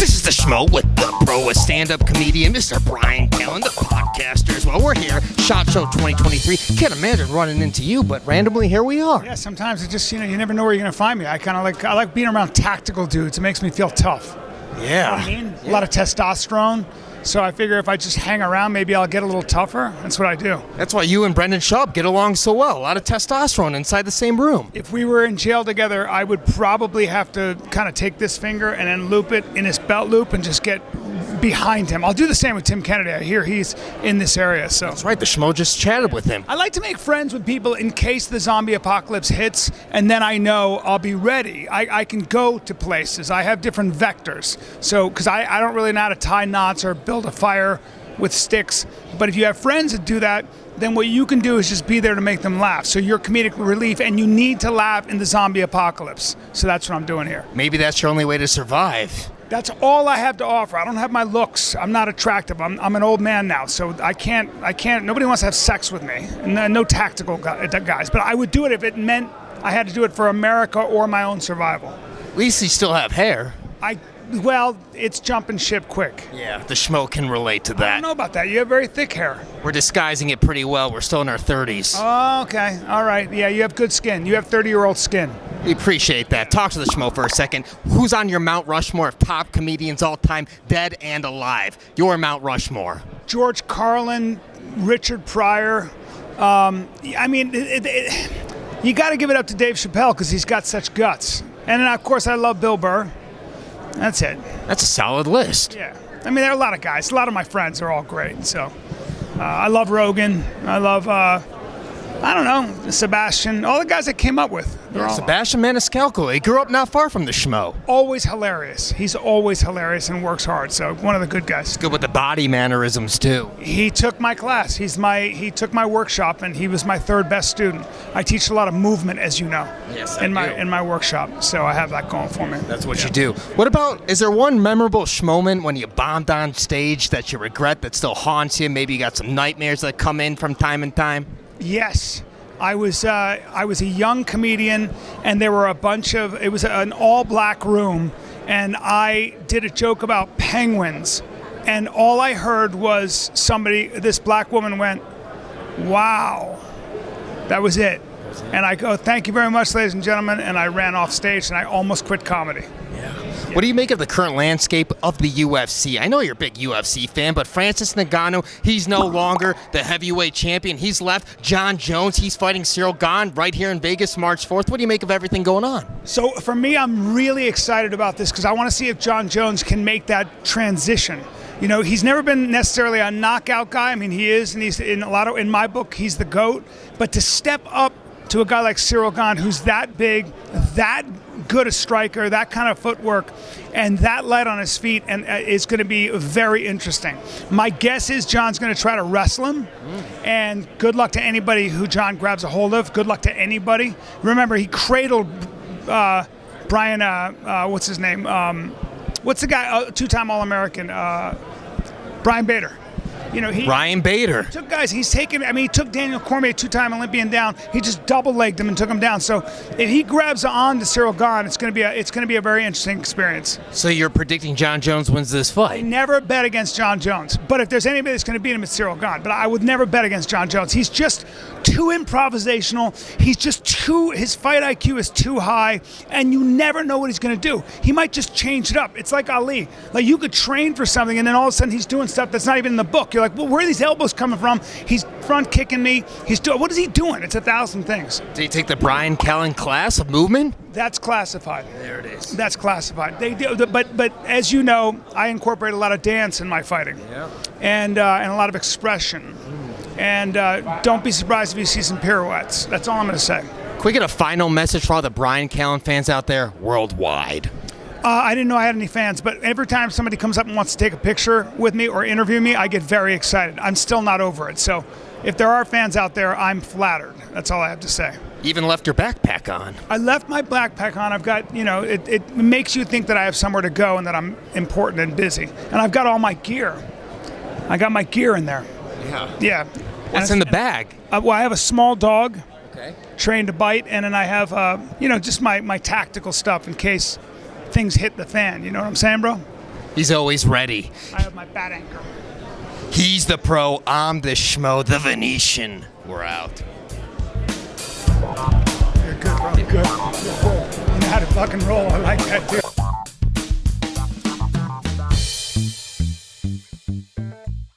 This is the Schmo with the pro stand-up comedian, Mr. Bryan Callen, the podcaster as well. We're here, SHOT Show 2023. Can't imagine running into you, but randomly here we are. Yeah, sometimes it just, you never know where you're going to find me. I like being around tactical dudes. It makes me feel tough. Yeah. You know what I mean? A lot of testosterone. So I figure if I just hang around, maybe I'll get a little tougher. That's what I do. That's why you and Brendan Schaub get along so well. A lot of testosterone inside the same room. If we were in jail together, I would probably have to kind of take this finger and then loop it in his belt loop and just get behind him. I'll do the same with Tim Kennedy. I hear he's in this area. So that's right. The Schmo just chatted with him. I like to make friends with people in case the zombie apocalypse hits, and then I know I'll be ready. I can go to places. I have different vectors. So, because I don't really know how to tie knots or build a fire with sticks. But if you have friends that do that, then what you can do is just be there to make them laugh. So you're comedic relief, and you need to laugh in the zombie apocalypse. So that's what I'm doing here. Maybe that's your only way to survive. That's all I have to offer. I don't have my looks. I'm not attractive. I'm an old man now, so I can't. Nobody wants to have sex with me. No tactical guys. But I would do it if it meant I had to do it for America or my own survival. At least you still have hair. Well, it's jumping ship quick. Yeah, the Schmo can relate to that. I don't know about that. You have very thick hair. We're disguising it pretty well. We're still in our 30s. Oh, okay. All right. Yeah, you have good skin. You have 30-year-old skin. We appreciate that. Talk to the Schmo for a second. Who's on your Mount Rushmore of top comedians all time, dead and alive? Your Mount Rushmore. George Carlin, Richard Pryor. I mean, you got to give it up to Dave Chappelle because he's got such guts. And then, of course, I love Bill Burr. That's it. That's a solid list. Yeah. I mean, there are a lot of guys. A lot of my friends are all great. So I love Rogan. I love, I don't know, Sebastian. All the guys I came up with. Sebastian Maniscalco. He grew up not far from the Schmo. Always hilarious. He's always hilarious and works hard. So one of the good guys. He's good with the body mannerisms, too. He took my class. He took my workshop, and he was my third best student. I teach a lot of movement, as you know, yes, in my workshop. So I have that going for me. That's what you do. What about, is there one memorable Schmoment when you bombed on stage that you regret that still haunts you? Maybe you got some nightmares that come in from time and time? Yes. I was a young comedian, and there were it was an all-black room, and I did a joke about penguins, and all I heard was this black woman went, "Wow." That was it. And I go, "Thank you very much, ladies and gentlemen," and I ran off stage, and I almost quit comedy. Yeah. What do you make of the current landscape of the UFC? I know you're a big UFC fan, but Francis Ngannou, he's no longer the heavyweight champion. He's left. John Jones, he's fighting Cyril Gane right here in Vegas March 4th. What do you make of everything going on? So for me, I'm really excited about this because I want to see if John Jones can make that transition. You know, he's never been necessarily a knockout guy. I mean, he is, and he's in my book, he's the GOAT. But to step up to a guy like Cyril Gane, who's that big, that good a striker, that kind of footwork, and that light on his feet, and is going to be very interesting. My guess is John's going to try to wrestle him, and good luck to anybody who John grabs a hold of. Good luck to anybody. Remember, he cradled Brian, what's his name? What's the guy, two-time All-American? Brian Bader. You know, Ryan Bader. Took guys, he took Daniel Cormier, two-time Olympian, down. He just double-legged him and took him down. So if he grabs on to Cyril Gane, it's going to be a very interesting experience. So you're predicting John Jones wins this fight? I never bet against John Jones. But if there's anybody that's going to beat him, it's Cyril Gane. But I would never bet against John Jones. He's just too improvisational. His fight IQ is too high, and you never know what he's going to do. He might just change it up. It's like Ali. Like, you could train for something, and then all of a sudden he's doing stuff that's not even in the book. You're like, well, where are these elbows coming from? He's front kicking me. What is he doing? It's 1,000 things. Did he take the Bryan Callen class of movement? That's classified. There it is. That's classified. They do, but as you know, I incorporate a lot of dance in my fighting, and a lot of expression. And don't be surprised if you see some pirouettes. That's all I'm going to say. Can we get a final message for all the Bryan Callen fans out there worldwide? I didn't know I had any fans, but every time somebody comes up and wants to take a picture with me or interview me, I get very excited. I'm still not over it. So if there are fans out there, I'm flattered. That's all I have to say. You even left your backpack on. I left my backpack on. I've got, it makes you think that I have somewhere to go and that I'm important and busy. And I've got all my gear. I got my gear in there. Yeah. What's in the bag? Well, I have a small dog, okay, trained to bite, and then I have, just my tactical stuff in case things hit the fan. You know what I'm saying, bro? He's always ready. I have my bat anchor. He's the pro, I'm the Schmo, the Venetian. We're out. You're good, bro. You're good. You know how to fucking roll. I like that, dude.